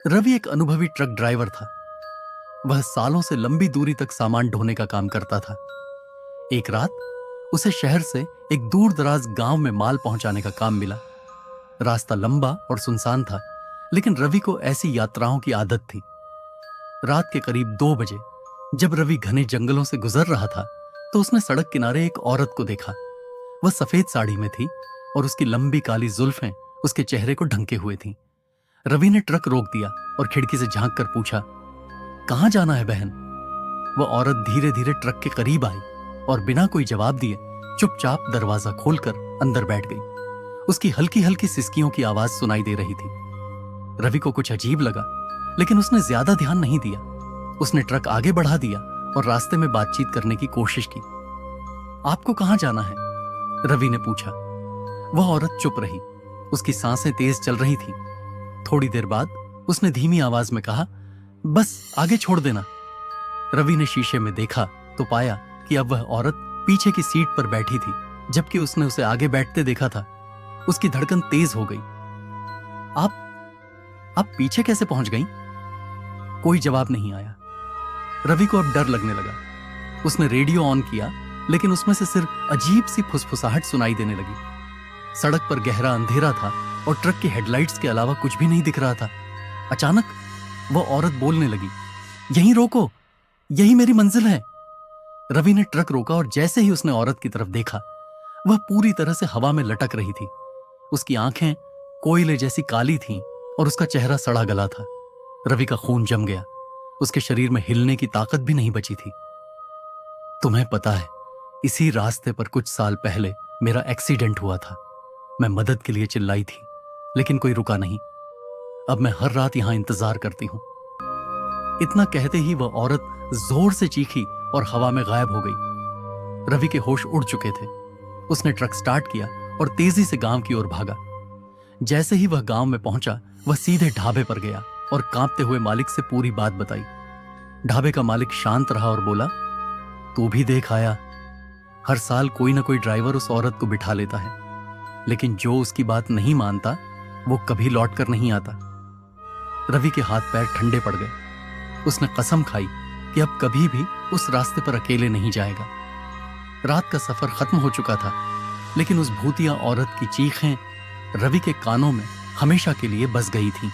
रवि एक अनुभवी truck driver था। वह सालों से लंबी दूरी तक सामान ढोने का काम करता था। एक रात उसे शहर से एक दूर दराज गांव में माल पहुंचाने का काम मिला। रास्ता लंबा और सुनसान था, लेकिन रवि को ऐसी यात्राओं की आदत थी। रात के करीब 2 बजे जब रवि घने जंगलों से गुजर रहा था, तो उसने सड़क किनारे एक औरत को देखा। वह सफेद साड़ी में थी और उसकी लंबी काली जुल्फें उसके चेहरे को ढंके हुए थीं। रवि ने ट्रक रोक दिया और खिड़की से झांक कर पूछा, कहां जाना है बहन? वह औरत धीरे धीरे ट्रक के करीब आई और बिना कोई जवाब दिए चुपचाप दरवाजा खोलकर अंदर बैठ गई। उसकी हल्की हल्की सिसकियों की आवाज सुनाई दे रही थी। रवि को कुछ अजीब लगा, लेकिन उसने ज्यादा ध्यान नहीं दिया। उसने ट्रक आगे बढ़ा दिया और रास्ते में बातचीत करने की कोशिश की। आपको कहां जाना है? रवि ने पूछा। वह औरत चुप रही। उसकी सांसें तेज चल रही थी। थोड़ी देर बाद उसने धीमी आवाज में कहा, बस आगे छोड़ देना। रवि ने शीशे में देखा तो पाया कि अब वह औरत पीछे की सीट पर बैठी थी, जबकि उसने उसे आगे बैठते देखा था। उसकी धड़कन तेज हो गई। आप पीछे कैसे पहुंच गईं? कोई जवाब नहीं आया। रवि को अब डर लगने लगा। उसने रेडियो ऑन किया, लेकिन उसमें से सिर्फ अजीब सी फुसफुसाहट सुनाई देने लगी। सड़क पर गहरा अंधेरा था और ट्रक की हेडलाइट्स के अलावा कुछ भी नहीं दिख रहा था। अचानक वह औरत बोलने लगी, यहीं रोको, यही मेरी मंजिल है। रवि ने ट्रक रोका और जैसे ही उसने औरत की तरफ देखा, वह पूरी तरह से हवा में लटक रही थी। उसकी आंखें कोयले जैसी काली थीं और उसका चेहरा सड़ा गला था। रवि का खून जम गया। उसके शरीर में हिलने की ताकत भी नहीं बची थी। तुम्हें पता है, इसी रास्ते पर कुछ साल पहले मेरा एक्सीडेंट हुआ था। मैं मदद के लिए चिल्लाई थी, लेकिन कोई रुका नहीं। अब मैं हर रात यहां इंतजार करती हूं। इतना कहते ही वह औरत जोर से चीखी और हवा में गायब हो गई। रवि के होश उड़ चुके थे। उसने ट्रक स्टार्ट किया और तेजी से गांव की ओर भागा। जैसे ही वह गांव में पहुंचा, वह सीधे ढाबे पर गया और कांपते हुए मालिक से पूरी बात बताई। ढाबे का मालिक शांत रहा और बोला, तू भी देख आया, हर साल कोई ना कोई ड्राइवर उस औरत को बिठा लेता है, लेकिन जो उसकी बात नहीं मानता वो कभी लौट कर नहीं आता। रवि के हाथ पैर ठंडे पड़ गए। उसने कसम खाई कि अब कभी भी उस रास्ते पर अकेले नहीं जाएगा। रात का सफर खत्म हो चुका था, लेकिन उस भूतिया औरत की चीखें रवि के कानों में हमेशा के लिए बस गई थीं।